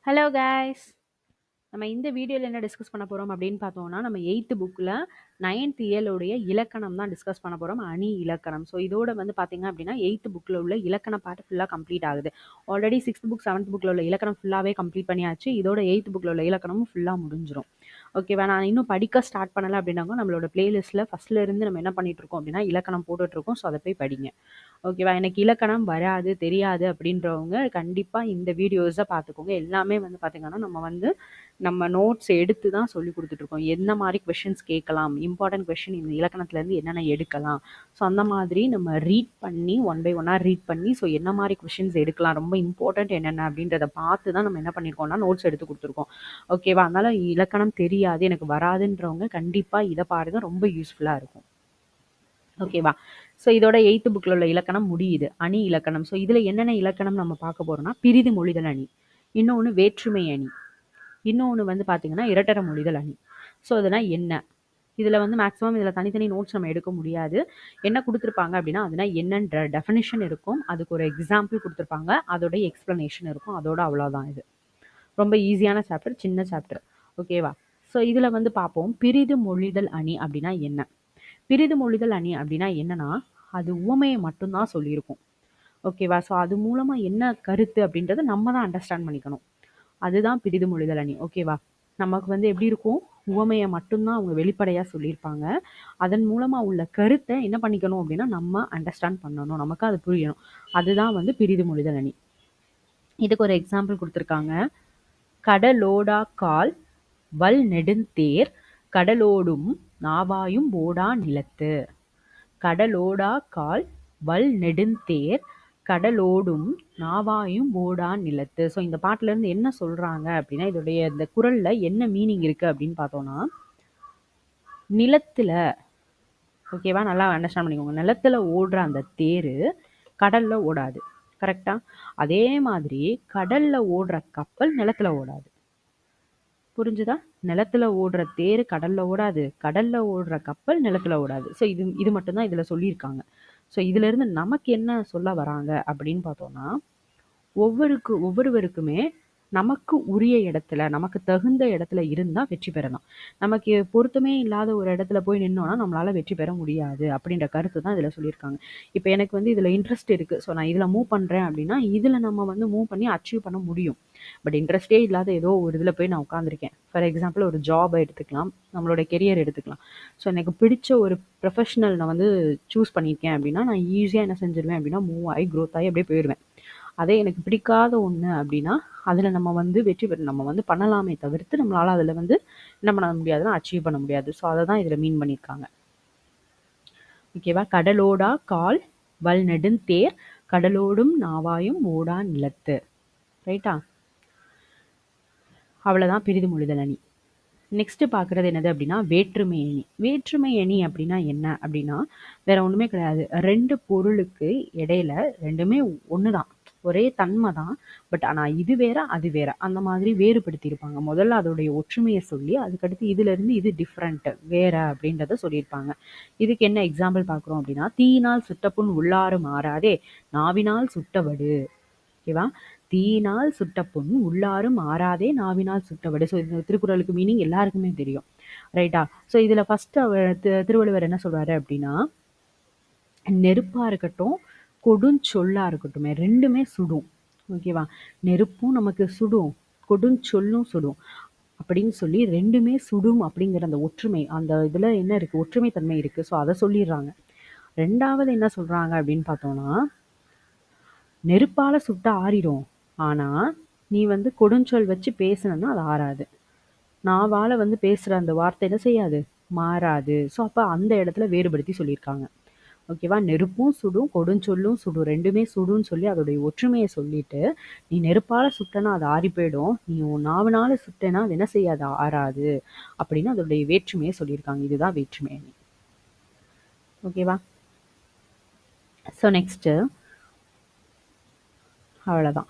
Hello guys. நம்ம இந்த வீடியோவில் என்ன டிஸ்கஸ் பண்ண போகிறோம் அப்படின்னு பார்த்தோம்னா, நம்ம 8th புக்கில் 9th இயலுடைய இலக்கணம் தான் டிஸ்கஸ் பண்ண போகிறோம். அணி இலக்கணம். ஸோ இதோட வந்து பார்த்தீங்க அப்படின்னா 8th புக்கில் உள்ள இலக்கண பாட்டு ஃபுல்லாக கம்ப்ளீட் ஆகுது. ஆல்ரெடி 6th புக் 7th புக்கில் உள்ள இலக்கணம் ஃபுல்லாகவே கம்ப்ளீட் பண்ணியாச்சு. இதோட 8th புக்கில் உள்ள இலக்கணமும் ஃபுல்லாக முடிஞ்சிடும். ஓகேவா? நான் இன்னும் படிக்க ஸ்டார்ட் பண்ணலை அப்படின்னாங்க நம்மளோட பிளேலிஸ்ட்டில் ஃபஸ்ட்டில் இருந்து நம்ம என்ன பண்ணிட்டு இருக்கோம் அப்படின்னா இலக்கணம் போட்டுட்ருக்கோம். ஸோ அதை போய் படிங்க. ஓகேவா? எனக்கு இலக்கணம் வராது, தெரியாது அப்படின்றவங்க கண்டிப்பாக இந்த வீடியோஸை பார்த்துக்கோங்க. எல்லாமே வந்து பார்த்தீங்கன்னா நம்ம நோட்ஸ் எடுத்து தான் சொல்லி கொடுத்துட்ருக்கோம். என்ன மாதிரி கொஷின்ஸ் கேட்கலாம், இம்பார்ட்டன்ட் கொஷின் இந்த இலக்கணத்துலேருந்து என்னென்ன எடுக்கலாம். ஸோ அந்த மாதிரி நம்ம ரீட் பண்ணி ஒன் பை ஒன்னாக ரீட் பண்ணி ஸோ என்ன மாதிரி கொஷின்ஸ் எடுக்கலாம், ரொம்ப இம்பார்ட்டன்ட் என்னென்ன அப்படின்றத பார்த்து தான் நம்ம என்ன பண்ணியிருக்கோம்னா நோட்ஸ் எடுத்து கொடுத்துருக்கோம். ஓகேவா? அதனால் இலக்கணம் தெரியாது, எனக்கு வராதுன்றவங்க கண்டிப்பாக இதை பாருங்கள், ரொம்ப யூஸ்ஃபுல்லாக இருக்கும். ஓகேவா? ஸோ இதோட 8th புக்கில் உள்ள இலக்கணம் முடியுது. அணி இலக்கணம். ஸோ இதில் என்னென்ன இலக்கணம் நம்ம பார்க்க போகிறோம்னா, பிரிது மொழிதல் அணி, இன்னொன்று வேற்றுமை அணி, இன்னொன்று வந்து பார்த்தீங்கன்னா இரட்டர மொழிதல் அணி. ஸோ அதெல்லாம் என்ன, இதில் வந்து மேக்ஸிமம் இதில் தனித்தனி நோட்ஸ் நம்ம எடுக்க முடியாது. என்ன கொடுத்துருப்பாங்க அப்படின்னா அதனால் என்னன்ற டெஃபினிஷன் இருக்கும், அதுக்கு ஒரு எக்ஸாம்பிள் கொடுத்துருப்பாங்க, அதோடைய எக்ஸ்ப்ளனேஷன் இருக்கும், அதோட அவ்வளோதான். இது ரொம்ப ஈஸியான சாப்டர், சின்ன சாப்டர். ஓகேவா? ஸோ இதில் வந்து பார்ப்போம், பிரிது மொழிதல் அணி அப்படின்னா என்ன. பிரிது மொழிதல் அணி அப்படின்னா என்னன்னா, அது உவமையை மட்டும்தான் சொல்லியிருக்கும். ஓகேவா? ஸோ அது மூலமாக என்ன கருத்து அப்படின்றத நம்ம தான் அண்டர்ஸ்டாண்ட் பண்ணிக்கணும். அதுதான் பிரிது மொழிதல் அணி. ஓகேவா? நமக்கு வந்து எப்படி இருக்கும், உவமையை மட்டும்தான் அவங்க வெளிப்படையாக சொல்லியிருப்பாங்க. அதன் மூலமாக உள்ள கருத்தை என்ன பண்ணிக்கணும் அப்படின்னா நம்ம அண்டர்ஸ்டாண்ட் பண்ணணும், நமக்கு அது புரியணும். அதுதான் வந்து பிரிது மொழிதல் அணி. இதுக்கு ஒரு எக்ஸாம்பிள் கொடுத்துருக்காங்க. கடலோடா கால் வல் நெடுந்தேர் கடலோடும் நாவாயும் போடா நிலத்து. கடலோடா கால் வல் நெடுந்தேர் கடலோடும் நாவாயும் போடா நிலத்து. ஸோ இந்த பாட்டிலேருந்து என்ன சொல்கிறாங்க அப்படின்னா, இதோடைய இந்த குறளில் என்ன மீனிங் இருக்குது அப்படின்னு பார்த்தோன்னா, நிலத்தில், ஓகேவா, நல்லா அண்டர்ஸ்டாண்ட் பண்ணிக்கோங்க, நிலத்தில் ஓடுற அந்த தேர் கடலில் ஓடாது. கரெக்டாக? அதே மாதிரி கடலில் ஓடுற கப்பல் நிலத்தில் ஓடாது. புரிஞ்சுதா? நிலத்துல ஓடுற தேர் கடல்ல ஓடாது, கடல்ல ஓடுற கப்பல் நிலத்துல ஓடாது. ஸோ இது மட்டும்தான் இதில் சொல்லியிருக்காங்க. ஸோ இதிலிருந்து நமக்கு என்ன சொல்ல வராங்க அப்படின்னு பார்த்தோம்னா, ஒவ்வொருவருக்குமே நமக்கு உரிய இடத்துல, நமக்கு தகுந்த இடத்துல இருந்தால் வெற்றி பெறலாம். நமக்கு பொருத்தமே இல்லாத ஒரு இடத்துல போய் நின்னோன்னா நம்மளால் வெற்றி பெற முடியாது அப்படின்ற கருத்து தான் இதில் சொல்லியிருக்காங்க. இப்போ எனக்கு வந்து இதில் இன்ட்ரெஸ்ட் இருக்குது, ஸோ நான் இதில் மூவ் பண்ணுறேன் அப்படின்னா இதில் நம்ம வந்து மூவ் பண்ணி அச்சீவ் பண்ண முடியும். பட் இன்ட்ரெஸ்டே இல்லாத ஏதோ ஒரு இதில் போய் நான் உட்காந்துருக்கேன். ஃபார் எக்ஸாம்பிள் ஒரு ஜாபை எடுத்துக்கலாம், நம்மளோட கெரியர் எடுத்துக்கலாம். ஸோ எனக்கு பிடிச்ச ஒரு ப்ரொஃபஷனல் நான் வந்து சூஸ் பண்ணியிருக்கேன் அப்படின்னா நான் ஈஸியாக என்ன செஞ்சிருவேன் அப்படின்னா மூவ் ஆகி க்ரோத் ஆகி அப்படியே போயிடுவேன். அதே எனக்கு பிடிக்காத ஒன்று அப்படின்னா அதில் நம்ம வந்து வெற்றி பெற நம்ம வந்து பண்ணலாமே தவிர்த்து நம்மளால் அதில் வந்து என்ன பண்ண முடியாதுன்னா அச்சீவ் பண்ண முடியாது. ஸோ அதை தான் இதில் மீன் பண்ணியிருக்காங்க. ஓகேவா? கடலோடா கால் வல் நெடுந்தேர் கடலோடும் நாவாயும் ஓடா நிலத்து. ரைட்டா? அவ்வளோதான் பிரிது மொழிதல் அணி. நெக்ஸ்ட் பார்க்குறது என்னது அப்படின்னா வேற்றுமை அணி. வேற்றுமை அணி அப்படின்னா என்ன அப்படின்னா வேற ஒன்றுமே கிடையாது. ரெண்டு பொருளுக்கு இடையில ரெண்டுமே ஒன்று தான், ஒரே தன்மை தான். பட் ஆனால் இது வேற அது வேற அந்த மாதிரி வேறுபடுத்தியிருப்பாங்க. முதல்ல அதோடைய ஒற்றுமையை சொல்லி அதுக்கடுத்து இதுலேருந்து இது டிஃப்ரெண்ட் வேற அப்படின்றத சொல்லியிருப்பாங்க. இதுக்கு என்ன எக்ஸாம்பிள் பார்க்குறோம் அப்படின்னா, தீயினால் சுட்டப்புண் உள்ளாறு மாறாதே நாவினால் சுட்டவடு. ஓகேவா? தீயினால் சுட்ட புண் உள்ளாரும் ஆறாதே நாவினால் சுட்டவடு. ஸோ இந்த திருக்குறளுக்கு மீனிங் எல்லாருக்குமே தெரியும். ரைட்டா? ஸோ இதில் ஃபஸ்ட்டு திருவள்ளுவர் என்ன சொல்கிறாரு அப்படின்னா, நெருப்பாக இருக்கட்டும் கொடுஞ்சொல்லாக இருக்கட்டும் ரெண்டுமே சுடும். ஓகேவா? நெருப்பும் நமக்கு சுடும், கொடுஞ்சொல்லும் சுடும் அப்படின்னு சொல்லி ரெண்டுமே சுடும் அப்படிங்கிற அந்த ஒற்றுமை, அந்த இதில் என்ன இருக்குது, ஒற்றுமை தன்மை இருக்குது. ஸோ அதை சொல்லிடுறாங்க. ரெண்டாவது என்ன சொல்கிறாங்க அப்படின்னு பார்த்தோன்னா, நெருப்பால் சுட்ட ஆறிடும், ஆனால் நீ வந்து கொடுஞ்சொல் வச்சு பேசுனன்னா அது ஆறாது. நாவால் வந்து பேசுகிற அந்த வார்த்தை என்ன செய்யாது, மாறாது. ஸோ அப்போ அந்த இடத்துல வேறுபடுத்தி சொல்லியிருக்காங்க. ஓகேவா? நெருப்பும் சுடும் கொடுஞ்சொல்லும் சுடும், ரெண்டுமே சுடுன்னு சொல்லி அதோடைய ஒற்றுமையை சொல்லிட்டு, நீ நெருப்பால் சுட்டனா அது ஆறி போயிடும், நீ உன் நாவினால சுட்டனா அது என்ன செய்யாது, ஆறாது அப்படின்னு அதோடைய வேற்றுமையை சொல்லியிருக்காங்க. இதுதான் வேற்றுமை அணி. ஓகேவா? ஸோ நெக்ஸ்ட்டு அவ்வளோதான்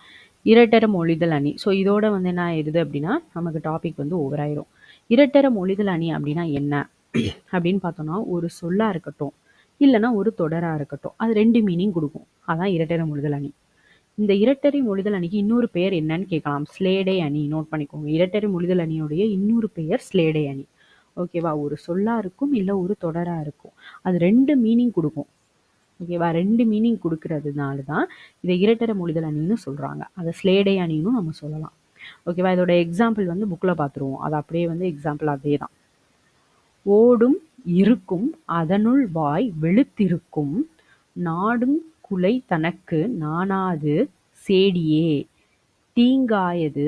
இரட்டர மொழிதல் அணி. ஸோ இதோட வந்து என்ன ஆயிடுது அப்படின்னா நமக்கு டாபிக் வந்து ஓவர் ஆயிரும். இரட்டர மொழிதல் அணி அப்படின்னா என்ன அப்படின்னு பார்த்தோம்னா, ஒரு சொல்லாக இருக்கட்டும் இல்லைன்னா ஒரு தொடராக இருக்கட்டும், அது ரெண்டு மீனிங் கொடுக்கும். அதான் இரட்டர மொழிதல் அணி. இந்த இரட்டரை மொழிதல் அணிக்கு இன்னொரு பெயர் என்னன்னு கேட்கலாம். ஸ்லேடை அணி. நோட் பண்ணிக்கோங்க. இரட்டரை மொழிதல் அணியுடைய இன்னொரு பெயர் ஸ்லேடை அணி. ஓகேவா? ஒரு சொல்லா இருக்கும், இல்ல ஒரு தொடரா இருக்கும். அது 2 மீனிங் குடுக்கும். ஓகேவா? 2 மீனிங் குடுக்கிறதுனால தான் இதை இரட்டரை மொழிதல் அணின்னு சொல்றாங்க. அதை ஸ்லேடை அணின்னு நம்ம சொல்லலாம். ஓகேவா? இதோட எக்ஸாம்பிள் வந்து புக்ல பார்த்துருவோம். அது அப்படியே வந்து எக்ஸாம்பிள் அதே தான். ஓடும் இருக்கும் அதனுள் வாய் வெளுத்திருக்கும் நாடும் குலை தனக்கு நாணாது சேடியே தீங்காயது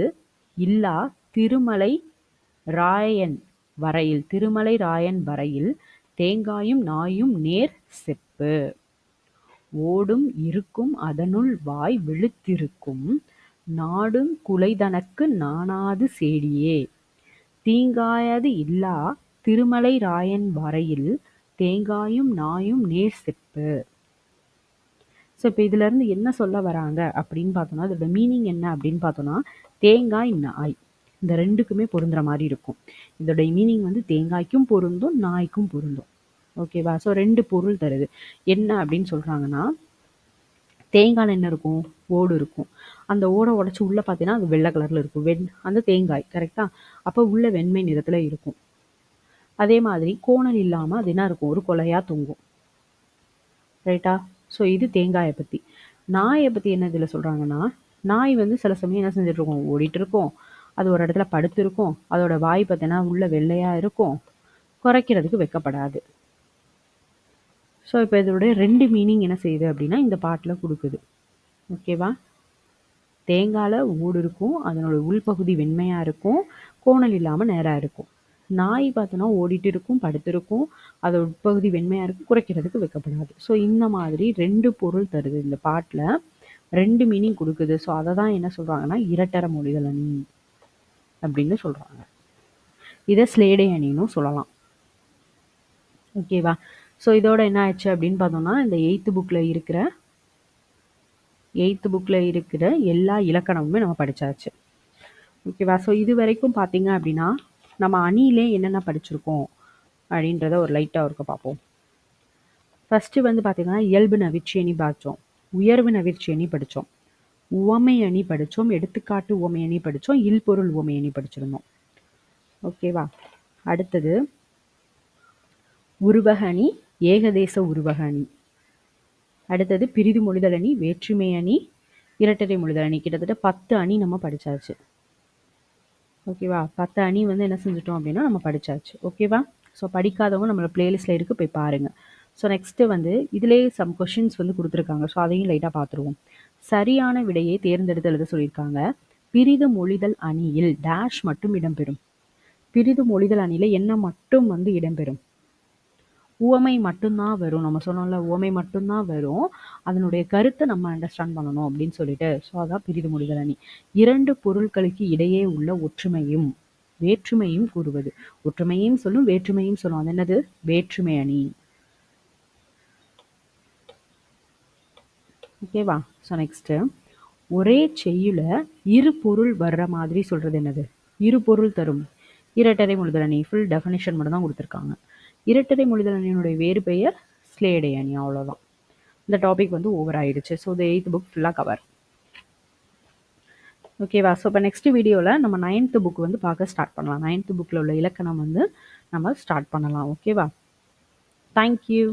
இல்லா திருமலை ராயன் வரையில் தேங்காயும் நாயும் நேர் செப்பு. ஓடும் இருக்கும் அதனுள் வாய் வெளுத்திருக்கும் நாடும் குலைதனக்கு நாணாது சேடியே தீங்காயது இல்லா திருமலை ராயன் வரையில் தேங்காயும் நாயும் நேர் செப்பு. ஸோ இப்போ இதுல இருந்து என்ன சொல்ல வராங்க அப்படின்னு பார்த்தோம்னா, அதோட மீனிங் என்ன அப்படின்னு பார்த்தோம்னா, தேங்காய் நாய் இந்த ரெண்டுக்குமே பொருந்துற மாதிரி இருக்கும். இதோட மீனிங் வந்து தேங்காய்க்கும் பொருந்தும், நாய்க்கும் பொருந்தும். ஓகேவா? ஸோ 2 பொருள் தருது. என்ன அப்படின்னு சொல்றாங்கன்னா, தேங்காயில் என்ன இருக்கும்? ஓடு இருக்கும். அந்த ஓடை உடைச்சு உள்ள பார்த்தீங்கன்னா அது வெள்ளை கலர்ல இருக்கும். அந்த தேங்காய் கரெக்டா? அப்போ உள்ள வெண்மை நிறத்துல இருக்கும். அதே மாதிரி கோணல் இல்லாம அது என்ன இருக்கும்? ஒரு கொலையா தொங்கும். ரைட்டா? ஸோ இது தேங்காயை பத்தி. நாயை பத்தி என்ன இதுல சொல்றாங்கன்னா, நாய் வந்து சில சமயம் என்ன செஞ்சுட்டு இருக்கும்? ஓடிட்டு இருக்கும். அது ஒரு இடத்துல படுத்து இருக்கும். அதோட வாய் பார்த்தீங்கன்னா உள்ள வெள்ளையா இருக்கும். குறைக்கிறதுக்கு வெக்கப்படாது. ஸோ இப்போ இதோட 2 மீனிங் என்ன செய்யுது அப்படின்னா இந்த பாட்டில் கொடுக்குது. ஓகேவா? தேங்காயில் ஓடு இருக்கும், அதனோட உள்பகுதி வெண்மையாக இருக்கும், கோணல் இல்லாமல் நேராக இருக்கும். நாய் பார்த்தோன்னா ஓடிட்டு இருக்கும், படுத்திருக்கும், அதோட உட்பகுதி வெண்மையாக இருக்கும், குறைக்கிறதுக்கு வைக்கப்படாது. ஸோ இந்த மாதிரி 2 பொருள் தருது இந்த பாட்டில், 2 மீனிங் கொடுக்குது. ஸோ அதை தான் என்ன சொல்கிறாங்கன்னா இரட்டர மொழிதல் அணி அப்படின்னு சொல்கிறாங்க. இதை ஸ்லேடை அணின்னு சொல்லலாம். ஓகேவா? ஸோ இதோட என்ன ஆச்சு அப்படின்னு பார்த்தோம்னா, இந்த 8th புக்கில் இருக்கிற எல்லா இலக்கணமுமே நம்ம படித்தாச்சு. ஓகேவா? ஸோ இது வரைக்கும் பார்த்தீங்க அப்படின்னா நம்ம அணியிலே என்னென்ன படிச்சிருக்கோம் அப்படின்றத ஒரு லைட்டாக இருக்க பார்ப்போம். ஃபஸ்ட்டு வந்து பார்த்தீங்கன்னா இயல்பு நவிர்ச்சி அணி பார்த்தோம், உயர்வு நவிர்ச்சி அணி படித்தோம், உவமை அணி படித்தோம், எடுத்துக்காட்டு உவமை அணி படித்தோம், இல்பொருள் உவமை அணி படிச்சிருந்தோம். ஓகேவா? அடுத்தது உருவக அணி, ஏகதேச உருவக அணி. அடுத்தது பிரிது மொழிதல் அணி, வேற்றுமை அணி, இரட்டரை மொழிதல் அணி. கிட்டத்தட்ட 10 அணி நம்ம படித்தாச்சு. ஓகேவா? 10 அணி வந்து என்ன செஞ்சிட்டோம் அப்படின்னா நம்ம படித்தாச்சு. ஓகேவா? ஸோ படிக்காதவங்க நம்மளோட பிளேலிஸ்ட்டில் இருக்குது, போய் பாருங்கள். ஸோ நெக்ஸ்ட்டு வந்து இதிலே சம் கொஷின்ஸ் வந்து கொடுத்துருக்காங்க. ஸோ அதையும் லைட்டாக பார்த்துருவோம். சரியான விடையை தேர்ந்தெடுத்து எழுத சொல்லியிருக்காங்க. பிரிது மொழிதல் அணியில் டேஷ் மட்டும் இடம்பெறும். பிரிது மொழிதல் அணியில் என்ன மட்டும் வந்து இடம்பெறும்? உவமை மட்டும்தான் வரும். நம்ம சொன்னோம்ல, உவமை மட்டும்தான் வரும். அதனுடைய கருத்தை நம்ம அண்டர்ஸ்டாண்ட் பண்ணணும் அப்படின்னு சொல்லிட்டு. ஸோ அதான் பிரிது மொழிதல் அணி. 2 பொருட்களுக்கு இடையே உள்ள ஒற்றுமையும் வேற்றுமையும் கூறுவது. ஒற்றுமையும் சொல்லும், வேற்றுமையும் சொல்லும். அது என்னது? வேற்றுமை அணி. ஓகேவா? ஸோ நெக்ஸ்ட்டு ஒரே செய்யுள இரு பொருள் வர்ற மாதிரி சொல்றது என்னது? இரு பொருள் தரும். இரட்டரை மொழிதல் அணி. ஃபுல் டெஃபினிஷன் மட்டும் தான் கொடுத்துருக்காங்க. இரட்டரை மொழிதல் அணியினுடைய வேறு பெயர் ஸ்லேடை அணி. அவ்வளோதான். இந்த டாபிக் வந்து ஓவர் ஆயிடுச்சு. ஸோ இந்த 8th புக் ஃபுல்லாக கவர். ஓகேவா? ஸோ இப்போ நெக்ஸ்ட் வீடியோவில் நம்ம 9th புக் வந்து பார்க்க ஸ்டார்ட் பண்ணலாம். 9th புக்கில் உள்ள இலக்கணம் வந்து நம்ம ஸ்டார்ட் பண்ணலாம். ஓகேவா? தேங்க்யூ.